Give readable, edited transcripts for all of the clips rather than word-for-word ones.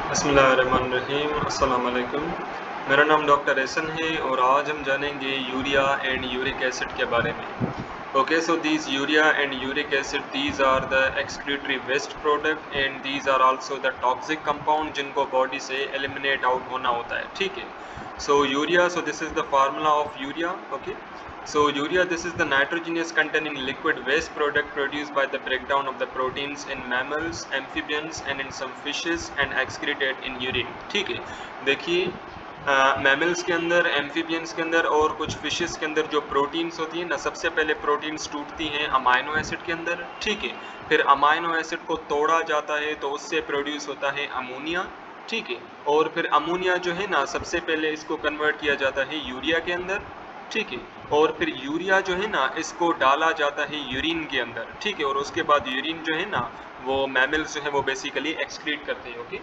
बिस्मिल्लाहिर्रहमानिर्रहीम, अस्सलाम वालेकुम। मेरा नाम डॉक्टर एहसन है और आज हम जानेंगे यूरिया एंड यूरिक एसिड के बारे में। Okay, so these urea and uric acid these are the excretory waste product and these are also the toxic compound जिनको बॉडी से एलिमिनेट आउट होना होता है। ठीक है, so urea, so this is the formula of urea. Okay, so urea, this is the nitrogenous containing liquid waste product produced by the breakdown of the proteins in mammals, amphibians and in some fishes and excreted in urine। ठीक है, देखिए mammals के अंदर, amphibians के अंदर और कुछ fishes के अंदर जो प्रोटीन्स होती है ना, सबसे पहले प्रोटीन्स टूटती हैं अमाइनो एसिड के अंदर। ठीक है, फिर अमाइनो एसिड को तोड़ा जाता है तो उससे प्रोड्यूस होता है अमोनिया। ठीक है, और फिर अमोनिया जो है ना, सबसे पहले इसको कन्वर्ट किया जाता है यूरिया के अंदर। ठीक है, और फिर यूरिया जो है ना, इसको डाला जाता है यूरिन के अंदर। ठीक है, और उसके बाद यूरिन जो है ना, वो मैमल्स जो है वो बेसिकली एक्सक्रीट करते हैं। Okay,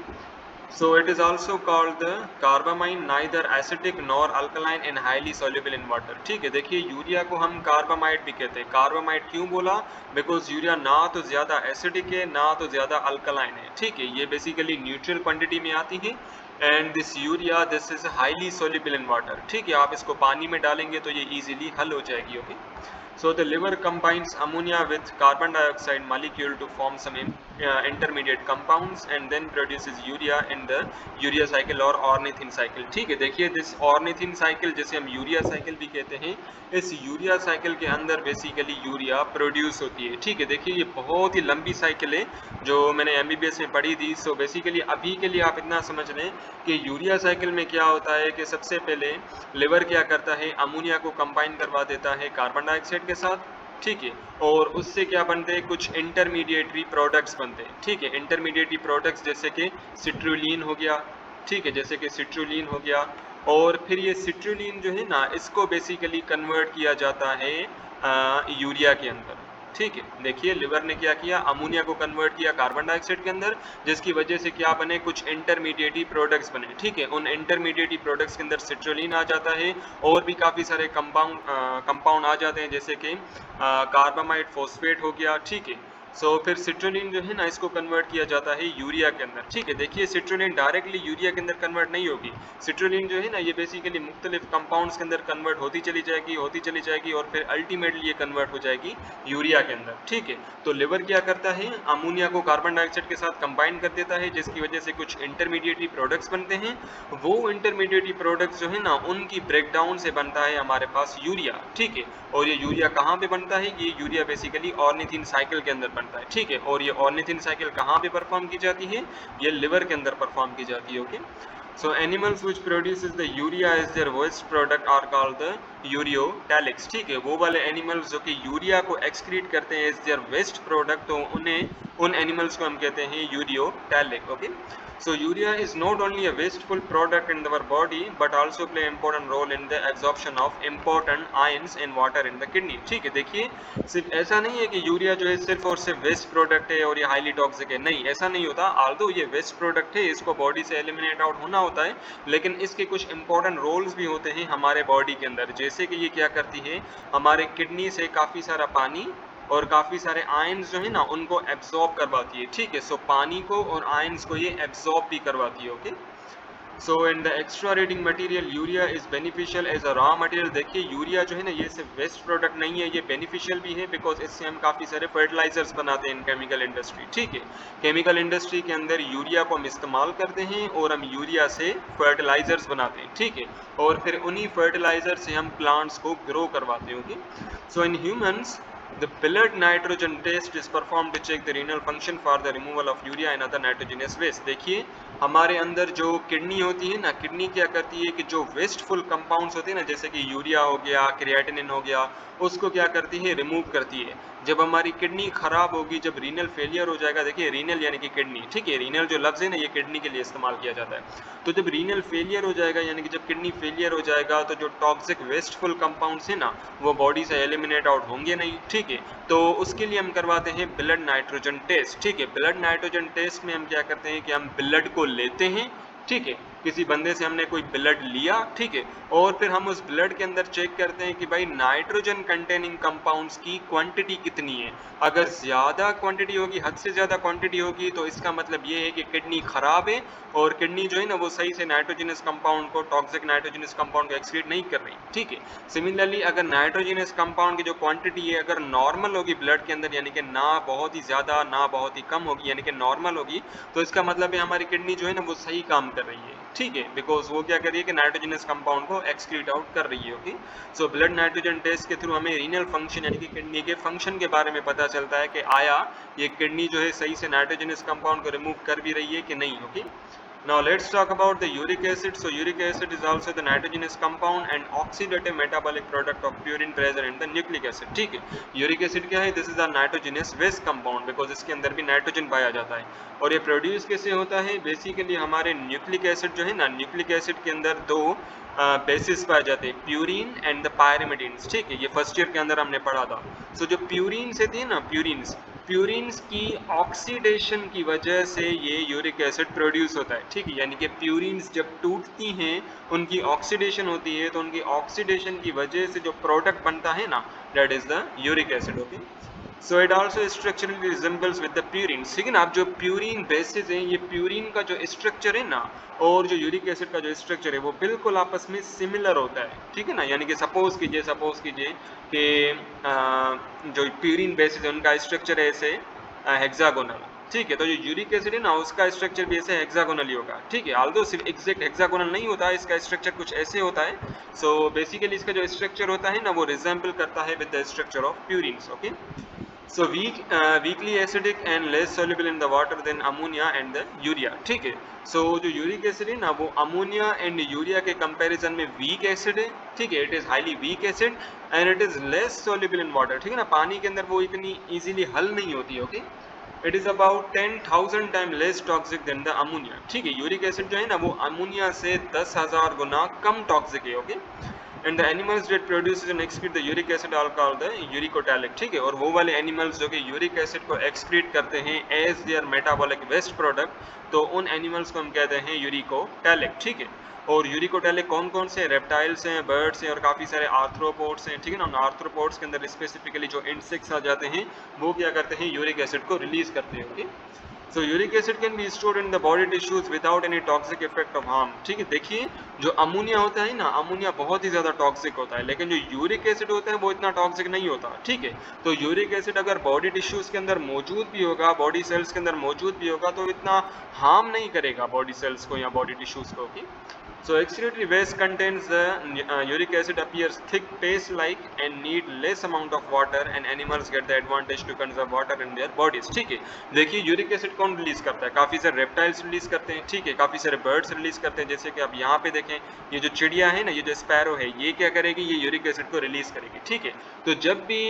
so it is also called the carbamine, neither acidic nor alkaline and highly soluble in water। ठीक है, देखिए यूरिया को हम कार्बामाइड भी कहते हैं। कार्बामाइड क्यों बोला? बिकॉज यूरिया ना तो ज़्यादा एसिडिक है ना तो ज़्यादा अल्कलाइन है। ठीक है, ये बेसिकली न्यूट्रल क्वांटिटी में आती है and this urea, this is highly soluble in water. ठीक है, आप इसको पानी में डालेंगे तो ये इजीली हल हो जाएगी। Okay, so the liver combines ammonia with carbon dioxide molecule to form some intermediate compounds and then produces urea in the urea cycle or ornithine cycle। ठीक है, देखिए दिस ornithine cycle, जिसे हम यूरिया साइकिल भी कहते हैं, इस urea cycle के अंदर बेसिकली यूरिया प्रोड्यूस होती है। ठीक है, देखिए ये बहुत ही लंबी साइकिल है जो मैंने एमबीबीएस में पढ़ी थी। सो बेसिकली अभी के लिए आप इतना समझ लें कि यूरिया साइकिल में क्या होता है कि सबसे पहले लिवर क्या करता है, अमोनिया को कंबाइन करवा देता है कार्बन डाइऑक्साइड के साथ। ठीक है, और उससे क्या बनते हैं, कुछ इंटरमीडिएटरी प्रोडक्ट्स बनते हैं। ठीक है, इंटरमीडिएटरी प्रोडक्ट्स जैसे कि सिट्रुलिन हो गया। ठीक है, जैसे कि सिट्रुलिन हो गया, और फिर ये सिट्रुलिन जो है ना, इसको बेसिकली कन्वर्ट किया जाता है यूरिया के अंदर। ठीक है, देखिए लिवर ने क्या किया, अमोनिया को कन्वर्ट किया कार्बन डाइऑक्साइड के अंदर, जिसकी वजह से क्या बने, कुछ इंटरमीडिएटी प्रोडक्ट्स बने। ठीक है, उन इंटरमीडिएटी प्रोडक्ट्स के अंदर सिट्रुलिन आ जाता है और भी काफ़ी सारे कंपाउंड आ जाते हैं, जैसे कि कार्बामाइड फॉस्फेट हो गया। ठीक है, सो फिर सिट्रुलिन जो है ना, इसको कन्वर्ट किया जाता है यूरिया के अंदर। ठीक है, देखिए सिट्रुलिन डायरेक्टली यूरिया के अंदर कन्वर्ट नहीं होगी। सिट्रुलिन जो है ना, ये बेसिकली मुख्तलिफ कंपाउंड्स के अंदर कन्वर्ट होती चली जाएगी और फिर अल्टीमेटली ये कन्वर्ट हो जाएगी यूरिया के अंदर। ठीक है, तो लिवर क्या करता है, अमोनिया को कार्बन डाइऑक्साइड के साथ कंबाइन कर देता है, जिसकी वजह से कुछ इंटरमीडिएटरी प्रोडक्ट्स बनते हैं। वो इंटरमीडिएटरी प्रोडक्ट्स जो है ना, उनकी ब्रेकडाउन से बनता है हमारे पास यूरिया। ठीक है, और ये यूरिया कहाँ पे बनता है, ये यूरिया बेसिकली ऑर्निथिन साइकिल के अंदर बनता है। ठीक है, और ये ऑर्निथिन साइकिल कहाँ पे परफॉर्म की जाती है, ये लिवर के अंदर परफॉर्म की जाती है। Okay, so animals which produces the urea as their waste product are called the यूरियोटैलिक्स। ठीक है, वो वाले एनिमल्स जो कि यूरिया को एक्सक्रीट करते हैं एज देयर वेस्ट प्रोडक्ट, तो उन एनिमल्स को हम कहते हैं ureotelic. Okay, so urea is not only a wasteful product in our body but also play important role in the absorption of important ions in water in the kidney। ठीक है, देखिए सिर्फ ऐसा नहीं है कि यूरिया जो है सिर्फ और सिर्फ वेस्ट प्रोडक्ट है और ये हाईली टॉक्सिक है, नहीं, ऐसा नहीं होता। आल्दो ये वेस्ट प्रोडक्ट है, इसको बॉडी से एलिमिनेट आउट होना होता है, लेकिन इसके कुछ इंपॉर्टेंट रोल्स भी होते हैं हमारे बॉडी के अंदर। जैसे कि ये क्या करती है, हमारे किडनी से काफ़ी सारा पानी और काफ़ी सारे आयंस जो है ना, उनको एब्जॉर्ब करवाती है। ठीक है, सो पानी को और आयंस को ये एब्जॉर्ब भी करवाती है। Okay, so in the extra rating material urea is beneficial as a raw material. देखिए यूरिया जो है ना, ये सिर्फ वेस्ट प्रोडक्ट नहीं है, ये बेनिफिशियल भी है, बिकॉज इससे हम काफ़ी सारे फर्टिलाइजर्स बनाते हैं इन केमिकल इंडस्ट्री। ठीक है, केमिकल इंडस्ट्री के अंदर यूरिया को हम इस्तेमाल करते हैं और हम यूरिया से फर्टिलाइजर्स बनाते हैं। ठीक है, और फिर उन्हीं फर्टिलाइजर से हम प्लांट्स को ग्रो करवाते हैं। Okay, so in humans the blood nitrogen test is performed to check the renal function for the removal of urea and other nitrogenous waste। देखिए हमारे अंदर जो किडनी होती है ना, किडनी क्या करती है कि जो वेस्टफुल कंपाउंड्स होते हैं ना, जैसे कि यूरिया हो गया, क्रिएटिनिन हो गया, उसको क्या करती है, रिमूव करती है। जब हमारी किडनी खराब होगी, जब रीनल फेलियर हो जाएगा, देखिए रीनल यानी कि किडनी। ठीक है, रीनल जो लफ्ज़ है ना, ये किडनी के लिए इस्तेमाल किया जाता है। तो जब रीनल फेलियर हो जाएगा, यानी कि जब किडनी फेलियर हो जाएगा, तो जो टॉक्सिक वेस्टफुल कंपाउंड्स है ना, वो बॉडी से एलिमिनेट आउट होंगे नहीं। ठीक है, तो उसके लिए हम करवाते हैं ब्लड नाइट्रोजन टेस्ट। ठीक है, ब्लड नाइट्रोजन टेस्ट में हम क्या करते हैं कि हम ब्लड को लेते हैं। ठीक है, किसी बंदे से हमने कोई ब्लड लिया, ठीक है, और फिर हम उस ब्लड के अंदर चेक करते हैं कि भाई नाइट्रोजन कंटेनिंग कंपाउंड्स की क्वांटिटी कितनी है। अगर ज़्यादा क्वांटिटी होगी, हद से ज़्यादा क्वांटिटी होगी, तो इसका मतलब ये है कि किडनी ख़राब है और किडनी जो है ना वो सही से नाइट्रोजनस कंपाउंड को, टॉक्सिक नाइट्रोजनस कंपाउंड को एक्सक्रीट नहीं कर रही, ठीक है। सिमिलरली अगर नाइट्रोजनस कंपाउंड की जो क्वांटिटी है अगर नॉर्मल होगी ब्लड के अंदर, यानी कि ना बहुत ही ज़्यादा ना बहुत ही कम होगी, यानी कि नॉर्मल होगी, तो इसका मतलब है हमारी किडनी जो है ना वो सही काम कर रही है, ठीक है, बिकॉज वो क्या कर रही है कि नाइट्रोजनस कंपाउंड को एक्सक्रीट आउट कर रही है। Okay, so blood nitrogen test के थ्रू हमें रीनल फंक्शन यानी कि किडनी के फंक्शन के बारे में पता चलता है कि आया ये किडनी जो है सही से नाइट्रोजनस कंपाउंड को रिमूव कर भी रही है कि नहीं। Okay, now let's talk about the uric acid. So uric acid is also the nitrogenous compound and oxidative metabolic product of purine present in the nucleic acid, ठीक है। यूरिक एसिड क्या है? This is the nitrogenous waste compound, because इसके अंदर भी nitrogen पाया जाता है। और ये प्रोड्यूस कैसे होता है? बेसिकली हमारे न्यूक्लिक एसिड जो है ना, न्यूक्लिक एसिड के अंदर दो बेसिस पाए जाते हैं, प्यूरिन एंड द पायरिमिडीन्स, ठीक है, ये फर्स्ट ईयर के अंदर हमने पढ़ा था। सो जो प्यूरिन्स थे ना, प्यूरिन्स की ऑक्सीडेशन की वजह से ये यूरिक एसिड प्रोड्यूस होता है, ठीक है, यानी कि प्यूरिन्स जब टूटती हैं उनकी ऑक्सीडेशन होती है, तो उनकी ऑक्सीडेशन की वजह से जो प्रोडक्ट बनता है ना, that is the uric acid. Okay, so it also structurally resembles with the purine, ठीक है ना। अब जो प्यूरिन बेसिस है, ये प्यूरिन का जो स्ट्रक्चर है ना और जो यूरिक एसिड का जो स्ट्रक्चर है वो बिल्कुल आपस में सिमिलर होता है, ठीक है ना। यानी कि सपोज कीजिए कि जो प्यूरिन बेसिस है उनका स्ट्रक्चर है ऐसे हेक्सागोनल, ठीक है, तो जो यूरिक एसिड है ना उसका स्ट्रक्चर भी ऐसे हेक्सागोनल ही होगा, ठीक है। ऑल्दो सिर्फ एग्जैक्ट हेक्सागोनल नहीं होता है, इसका स्ट्रक्चर कुछ ऐसे होता है। सो बेसिकली इसका जो स्ट्रक्चर होता है ना वो रिजेंबल करता है with the structure of purines. Okay, so weakly acidic and less soluble in the water than ammonia and the urea, ठीक है। so जो यूरिक एसिड है ना वो अमोनिया एंड यूरिया के कंपैरिजन में वीक एसिड है, ठीक है, it is highly weak acid and it is less soluble in water, ठीक है ना, पानी के अंदर वो इतनी इजीली हल नहीं होती। Okay, it is about 10,000 time less toxic than the ammonia, ठीक है। यूरिक एसिड जो है ना वो अमोनिया से 10,000 गुना कम टॉक्सिक है। Okay, and the animals that produces and excrete the uric acid are called the uricotelic, ठीक है। और वो वाले एनिमल्स जो कि यूरिक एसिड को एक्सक्रीट करते हैं as their metabolic waste product, तो उन एनिमल्स को हम कहते हैं यूरिकोटैलिक, ठीक है। और यूरिकोटैलिक कौन कौन से? रेप्टाइल्स हैं, बर्ड्स हैं और काफ़ी सारे आर्थ्रोपोड्स हैं, ठीक है ना। उन आर्थ्रोपोड्स के अंदर स्पेसिफिकली जो इंसेक्ट्स आ जाते हैं वो क्या करते हैं? यूरिक एसिड को रिलीज करते हैं। Okay, so uric acid can be stored in the body tissues without any toxic effect of harm, ठीक है। देखिए जो अमोनिया होता है ना, अमोनिया बहुत ही ज़्यादा टॉक्सिक होता है, लेकिन जो यूरिक एसिड होता है वो इतना टॉक्सिक नहीं होता, ठीक है। तो यूरिक एसिड अगर बॉडी टिश्यूज के अंदर मौजूद भी होगा, बॉडी सेल्स के अंदर मौजूद भी होगा, तो इतना हार्म नहीं करेगा बॉडी सेल्स को या बॉडी टिश्यूज को। Okay, so excretory waste contains the uric acid appears thick paste like and need less amount of water and animals get the advantage to conserve water in their bodies, ठीक है। देखिए uric acid कौन release करता है? काफ़ी सारे reptiles release करते हैं, ठीक है, काफ़ी सारे बर्ड्स रिलीज करते हैं, जैसे कि आप यहाँ पे देखें ये जो चिड़िया है ना, ये जो स्पैरो है, ये क्या करेगी? ये यूरिक एसिड को रिलीज करेगी, ठीक है। तो जब भी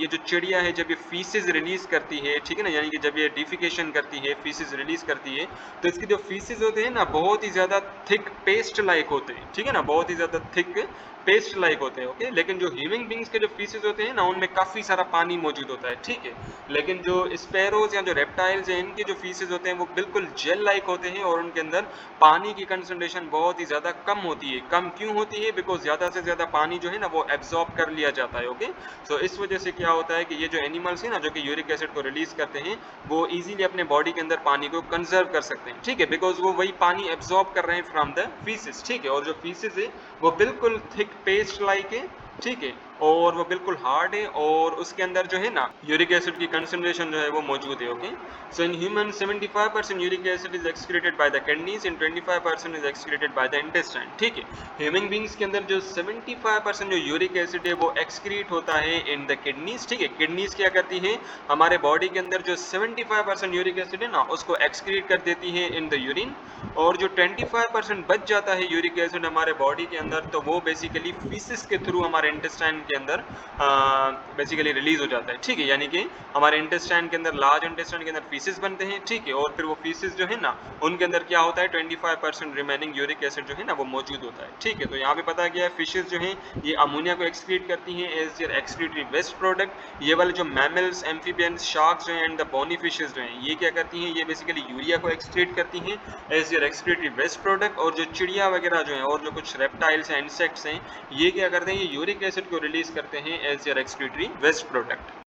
ये जो चिड़िया है जब ये फीसिस रिलीज करती है, ठीक है ना, यानी कि जब ये डिफिकेशन करती है, फीसिस रिलीज करती है, तो इसके जो फीसिस होते हैं ना बहुत ही ज़्यादा थिक पेस्ट लाइक होते हैं, ठीक है ना, बहुत ही ज़्यादा थिक पेस्ट लाइक होते हैं। ओके, लेकिन जो ह्यूमन बींग्स के जो फीसेस होते हैं ना उनमें काफ़ी सारा पानी मौजूद होता है, ठीक है। लेकिन जो स्पैरोज या जो रेप्टाइल्स हैं इनके जो फीसेस होते हैं वो बिल्कुल जेल लाइक होते हैं और उनके अंदर पानी की कंसंट्रेशन बहुत ही ज़्यादा कम होती है। कम क्यों होती है? बिकॉज ज़्यादा से ज़्यादा पानी जो है ना वो एब्जॉर्ब कर लिया जाता है। ओके, सो इस वजह से क्या होता है कि ये जो एनिमल्स हैं ना जो कि यूरिक एसिड को रिलीज करते हैं वो इजीली अपने बॉडी के अंदर पानी को कंजर्व कर सकते हैं, ठीक है, बिकॉज वो वही पानी एब्जॉर्ब कर रहे हैं फ्रॉम द फीसेस, ठीक है। और जो फीसेस है वो बिल्कुल थिक पेस्ट लाइक है, ठीक है, और वो बिल्कुल हार्ड है और उसके अंदर जो है ना यूरिक एसिड की कंसंट्रेशन जो है वो मौजूद है। Okay, so in human 75% uric acid is excreted by the kidneys and 25% is excreted by the intestine, ठीक है। ह्यूमन बींग्स के अंदर जो 75% जो यूरिक एसिड है वो एक्सक्रीट होता है इन द किडनीज, ठीक है। किडनीज क्या करती है? हमारे बॉडी के अंदर जो 75% यूरिक एसिड है ना उसको एक्सक्रीट कर देती है इन द यूरिन, और जो 25% बच जाता है यूरिक एसिड हमारे बॉडी के अंदर, तो वो बेसिकली फीसिस के थ्रू हमारे इंटेस्टाइन के अंदर बेसिकली रिलीज हो जाता है, ठीक है। यानी कि हमारे इंटेस्टाइन के अंदर, लार्ज इंटेस्टाइन के अंदर फीसिस बनते हैं, ठीक है, और फिर वो फीसिस जो है ना उनके अंदर क्या होता है 25% रिमेनिंग यूरिक एसिड जो है ना वो मौजूद होता है, ठीक है। तो यहाँ पे पता गया है फिशेस जो हैं ये अमोनिया को एक्सक्रीट करती हैं as their excretory waste product. ये वाले जो मैमल्स, एम्फीबियंस, शार्क्स जो हैं एंड द बोनी फिशेस जो हैं ये क्या करती हैं, ये बेसिकली यूरिया को एक्सक्रीट करती हैं as their excretory waste product. और जो चिड़िया वगैरह जो हैं और जो कुछ रेप्टाइल्स हैं, इंसेक्ट्स हैं, ये क्या करते हैं, ये यूरिक एसिड को रिलीज करते हैं as their excretory waste product.